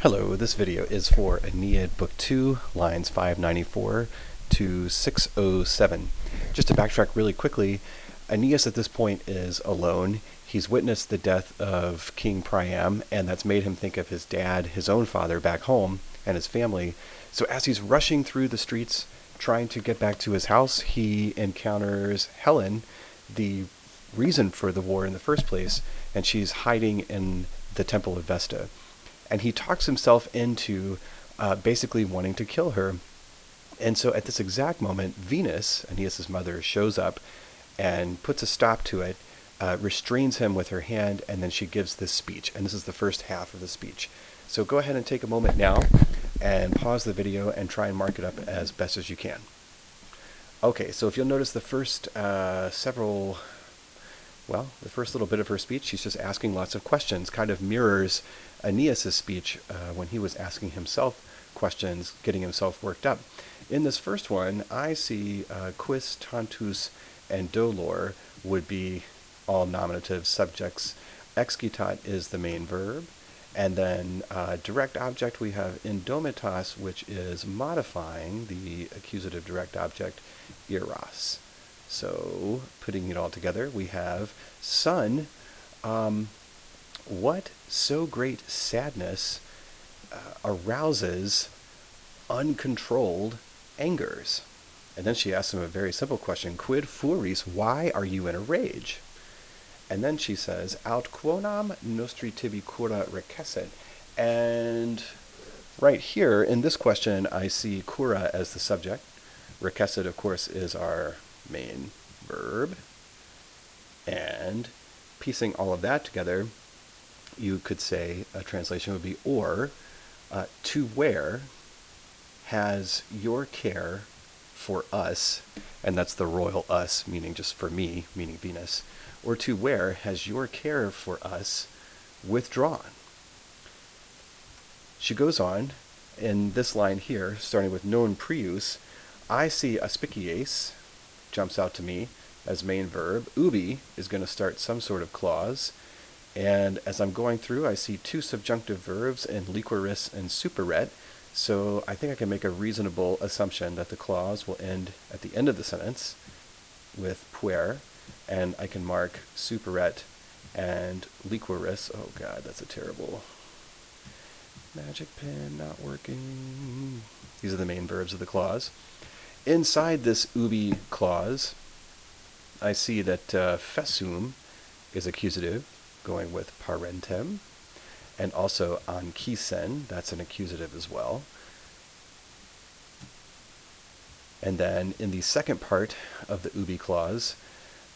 Hello, this video is for Aeneid Book 2, lines 594 to 607. Just to backtrack really quickly, Aeneas at this point is alone. He's witnessed the death of King Priam, and that's made him think of his dad, his own father, back home, and his family. So as he's rushing through the streets, trying to get back to his house, he encounters Helen, the reason for the war in the first place, and she's hiding in the Temple of Vesta. And he talks himself into basically wanting to kill her. And so at this exact moment, Venus, Aeneas' mother, shows up and puts a stop to it, restrains him with her hand, and then she gives this speech. And this is the first half of the speech. So go ahead and take a moment now and pause the video and try and mark it up as best as you can. Okay, so if you'll notice the first the first little bit of her speech, she's just asking lots of questions, kind of mirrors Aeneas' speech when he was asking himself questions, getting himself worked up. In this first one, I see quis, tantus, and dolor would be all nominative subjects. Excitat is the main verb. And then direct object, we have indomitas, which is modifying the accusative direct object, eros. So, putting it all together, we have son. What so great sadness arouses uncontrolled angers? And then she asks him a very simple question, quid furis, why are you in a rage? And then she says, aut quonam nostri tibi cura recessit. And right here in this question, I see cura as the subject. Recessit, of course, is our main verb. And piecing all of that together, you could say a translation would be, or to where has your care for us, and that's the royal us, meaning just for me, meaning Venus, or to where has your care for us withdrawn? She goes on in this line here, starting with non prius. I see aspicies, jumps out to me as main verb. Ubi is going to start some sort of clause. And as I'm going through, I see two subjunctive verbs in liquoris and superet. So I think I can make a reasonable assumption that the clause will end at the end of the sentence with puer. And I can mark superet and liquoris. Oh God, that's a terrible magic pen not working. These are the main verbs of the clause. Inside this ubi clause, I see that fessum is accusative, going with parentem, and also anchisen, that's an accusative as well. And then in the second part of the ubi clause,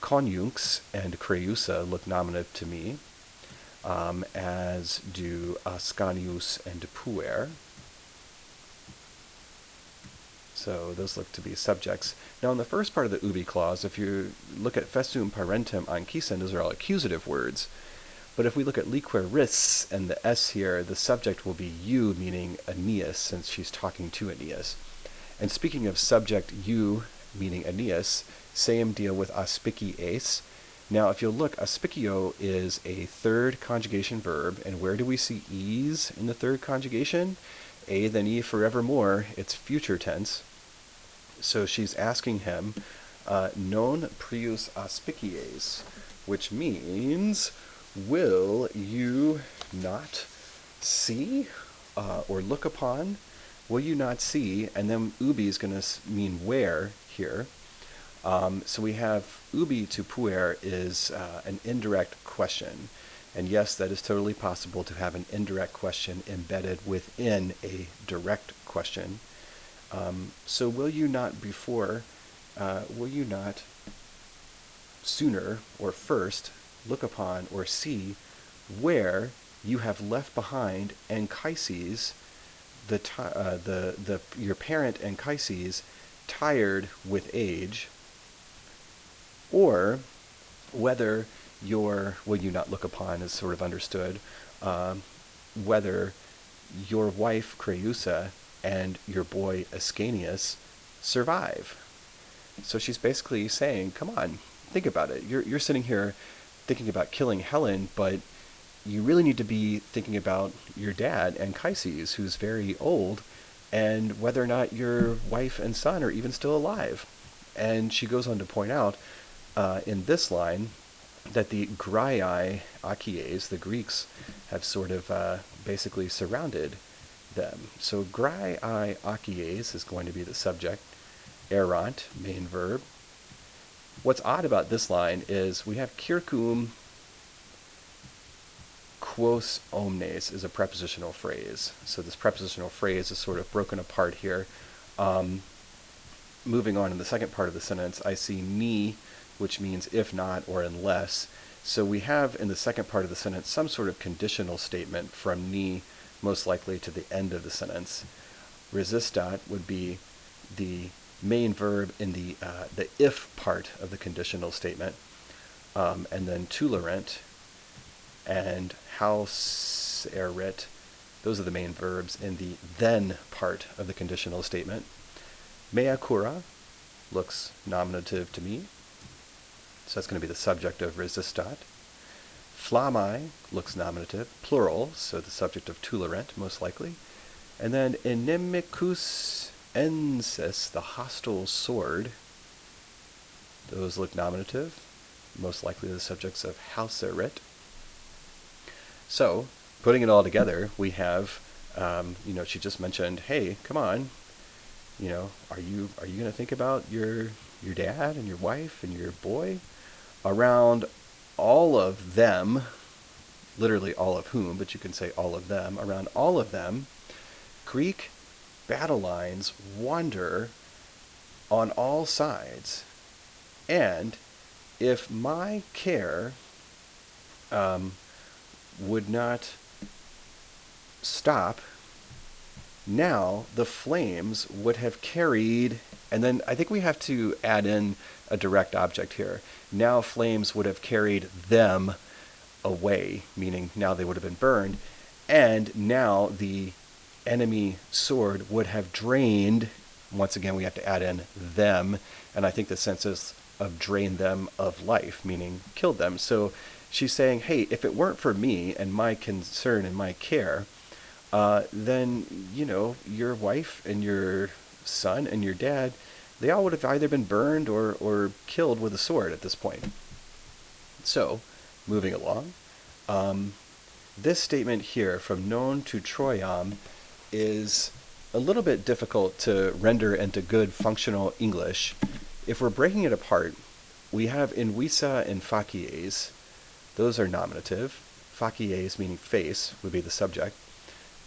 conjunx and creusa look nominative to me, as do ascanius and puer. So those look to be subjects. Now in the first part of the ubi clause, if you look at fessum, parentem, anchisen, those are all accusative words. But if we look at liqueris and the s here, the subject will be you, meaning Aeneas, since she's talking to Aeneas. And speaking of subject you, meaning Aeneas, same deal with aspicies. Now if you'll look, aspicio is a third conjugation verb, and where do we see e's in the third conjugation? A then e forevermore, it's future tense. So she's asking him, non prius aspicies, which means, will you not see or look upon? Will you not see? And then ubi is going to mean where here. So we have ubi to puer is an indirect question. And yes, that is totally possible to have an indirect question embedded within a direct question. So will you not sooner or first look upon or see where you have left behind Anchises, your parent Anchises, tired with age, or whether will you not look upon is sort of understood, whether your wife Creusa and your boy Ascanius survive. So she's basically saying, come on, think about it. You're sitting here thinking about killing Helen, but you really need to be thinking about your dad, Anchises, who's very old, and whether or not your wife and son are even still alive. And she goes on to point out in this line that the Graiai Achaeas, the Greeks, have sort of basically surrounded them. So Graiai Achaeas is going to be the subject, erant, main verb. What's odd about this line is we have Kirkum quos omnes is a prepositional phrase. So this prepositional phrase is sort of broken apart here. Moving on in the second part of the sentence, I see ni, which means if not or unless. So we have in the second part of the sentence some sort of conditional statement from ni, most likely to the end of the sentence. Resistat would be the main verb in the if part of the conditional statement, and then tolerant and hauserit, those are the main verbs in the then part of the conditional statement. Mea cura looks nominative to me, so that's going to be the subject of resistat. Flammai looks nominative, plural, so the subject of tolerant, most likely. And then inimicus ensis, the hostile sword, those look nominative, most likely the subjects of hauserit. So, putting it all together, we have, she just mentioned, hey, come on, are you going to think about your dad and your wife and your boy? Around all of them, literally all of whom, but you can say all of them, around all of them, Greek battle lines wander on all sides. And if my care would not stop, now the flames would have carried, and then I think we have to add in a direct object here. Now flames would have carried them away, meaning now they would have been burned, and now the enemy sword would have drained, once again we have to add in them, and I think the sense is of drain them of life, meaning killed them. So she's saying, hey, if it weren't for me and my concern and my care, then, your wife and your son and your dad, they all would have either been burned or killed with a sword at this point. So, moving along, this statement here, from non to Troiam, is a little bit difficult to render into good functional English. If we're breaking it apart, we have invisa and facies. Those are nominative. Facies, meaning face, would be the subject.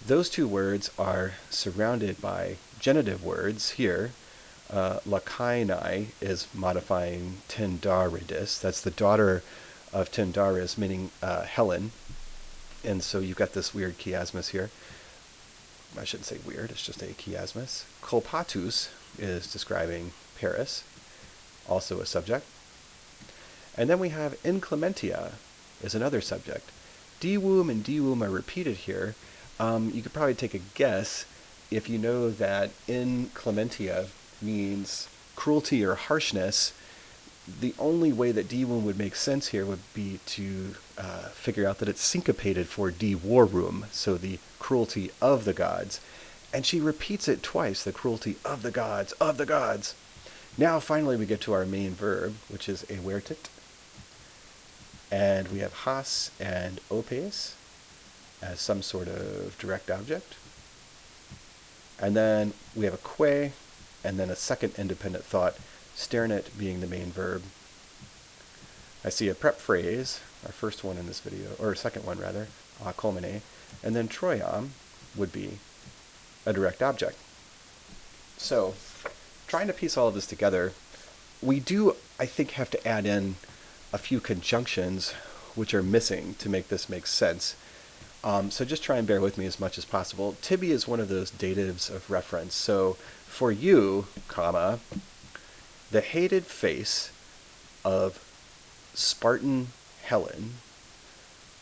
Those two words are surrounded by genitive words here. Lakainai is modifying Tyndaridis. That's the daughter of Tyndaris, meaning Helen. And so you've got this weird chiasmus here. I shouldn't say weird, it's just a chiasmus. Kolpatus is describing Paris, also a subject. And then we have inclementia is another subject. Diwum and diwum are repeated here. You could probably take a guess if you know that inclementia means cruelty or harshness. The only way that diwum would make sense here would be to figure out that it's syncopated for divorum, so the cruelty of the gods. And she repeats it twice, the cruelty of the gods, of the gods. Now finally we get to our main verb, which is evertit. And we have has and opes as some sort of direct object. And then we have a que, and then a second independent thought, sternit being the main verb. I see a prep phrase, our first one in this video, or second one rather, akomene, and then troiam would be a direct object. So, trying to piece all of this together, we do, I think, have to add in a few conjunctions which are missing to make this make sense. So just try and bear with me as much as possible. Tibi is one of those datives of reference. So for you, comma, the hated face of Spartan Helen,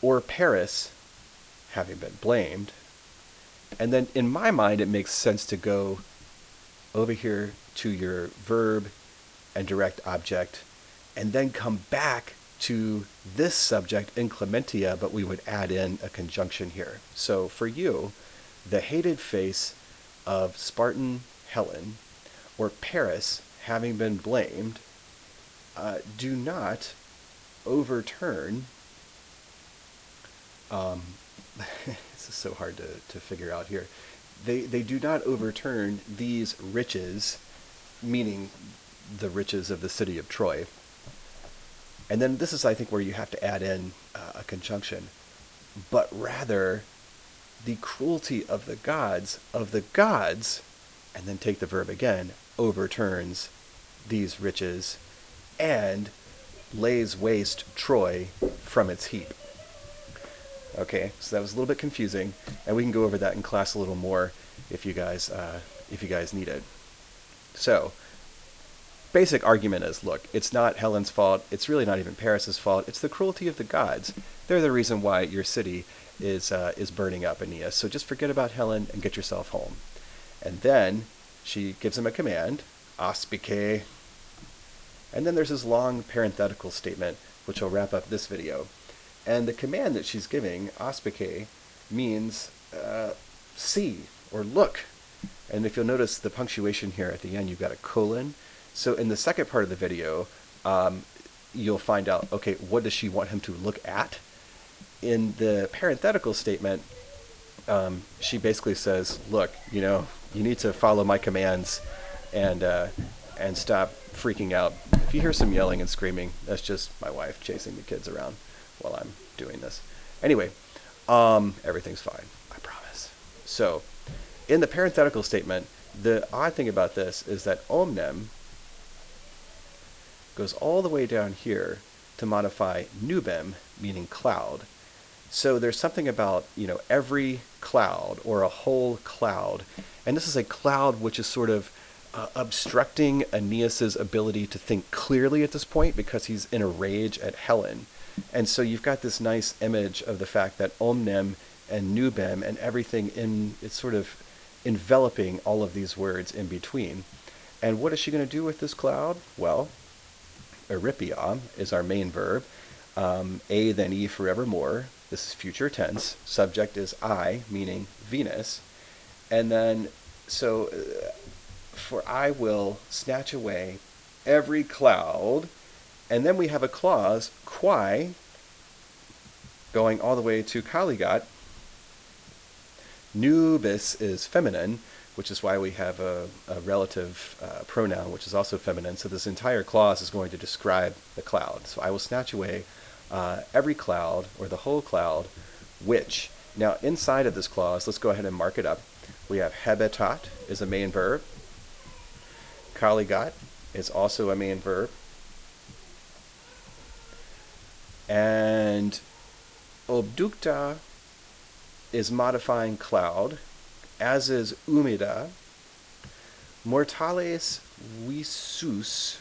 or Paris having been blamed. And then in my mind, it makes sense to go over here to your verb and direct object, and then come back to this subject inclementia, but we would add in a conjunction here. So for you, the hated face of Spartan Helen, or Paris having been blamed, do not overturn. This is so hard to figure out here. They do not overturn these riches, meaning the riches of the city of Troy. And then this is, I think, where you have to add in a conjunction. But rather, the cruelty of the gods, and then take the verb again, overturns these riches and lays waste Troy from its heap. Okay, so that was a little bit confusing, and we can go over that in class a little more if you guys need it. So, basic argument is, look, it's not Helen's fault. It's really not even Paris's fault. It's the cruelty of the gods. They're the reason why your city is burning up, Aeneas. So just forget about Helen and get yourself home. And then she gives him a command, auspice. And then there's this long parenthetical statement, which will wrap up this video. And the command that she's giving, auspice, means see or look. And if you'll notice the punctuation here at the end, you've got a colon. So in the second part of the video, you'll find out, okay, what does she want him to look at? In the parenthetical statement, she basically says, look, you need to follow my commands and stop freaking out. If you hear some yelling and screaming, that's just my wife chasing the kids around while I'm doing this. Anyway, everything's fine, I promise. So, in the parenthetical statement, the odd thing about this is that omnem goes all the way down here to modify nubem, meaning cloud. So there's something about, every cloud or a whole cloud. And this is a cloud which is sort of obstructing Aeneas's ability to think clearly at this point because he's in a rage at Helen. And so you've got this nice image of the fact that omnem and nubem and everything it's sort of enveloping all of these words in between. And what is she going to do with this cloud? Well, eripia is our main verb. A then E forevermore. This is future tense. Subject is I, meaning Venus. And then, for I will snatch away every cloud. And then we have a clause, quae, going all the way to Kaligat. Nubis is feminine, which is why we have a relative pronoun, which is also feminine. So this entire clause is going to describe the cloud. So I will snatch away every cloud, or the whole cloud, which. Now, inside of this clause, let's go ahead and mark it up. We have habitat is a main verb. Kaligat is also a main verb. And obducta is modifying cloud, as is umida. Mortales visus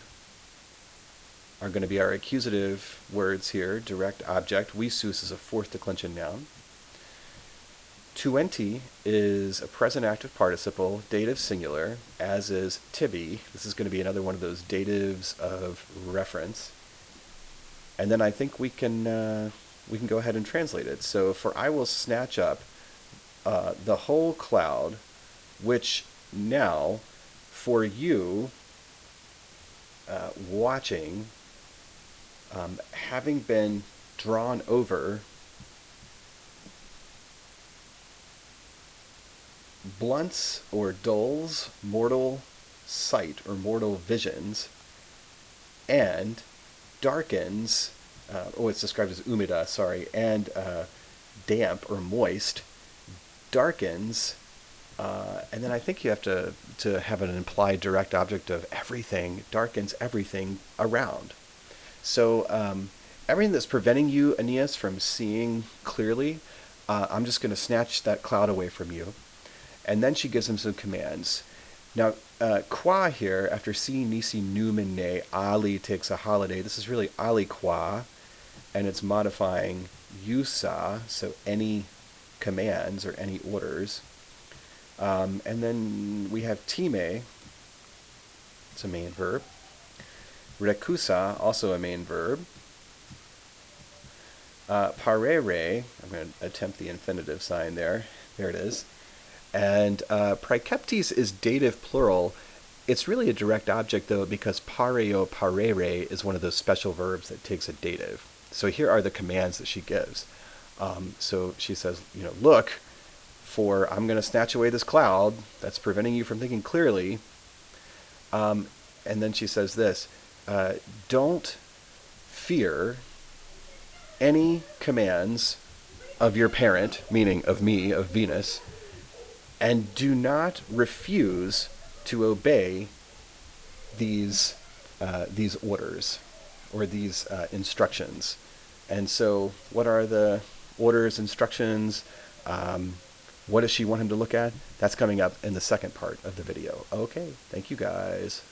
are going to be our accusative words here, direct object. Visus is a fourth declension noun. Tuenti is a present active participle, dative singular, as is tibi. This is going to be another one of those datives of reference. And then I think we can go ahead and translate it. So for I will snatch up the whole cloud, which now for you watching, having been drawn over, blunts or dulls mortal sight or mortal visions, and darkens, it's described as umida, and damp or moist, darkens, and then I think you have to have an implied direct object of everything, darkens everything around. So everything that's preventing you, Aeneas, from seeing clearly, I'm just going to snatch that cloud away from you. And then she gives him some commands. Now, qua here, after si nisi numine, Ali takes a holiday. This is really ali qua, and it's modifying usa, so any commands or any orders. And then we have time, it's a main verb. Recusa, also a main verb. Parere, I'm going to attempt the infinitive sign there. There it is. And praekeptes is dative plural. It's really a direct object, though, because pareo parere is one of those special verbs that takes a dative. So here are the commands that she gives. So she says, look, for I'm going to snatch away this cloud that's preventing you from thinking clearly. And then she says this, don't fear any commands of your parent, meaning of me, of Venus, and do not refuse to obey these orders or these instructions. And so what are the orders, instructions? What does she want him to look at? That's coming up in the second part of the video. Okay, thank you guys.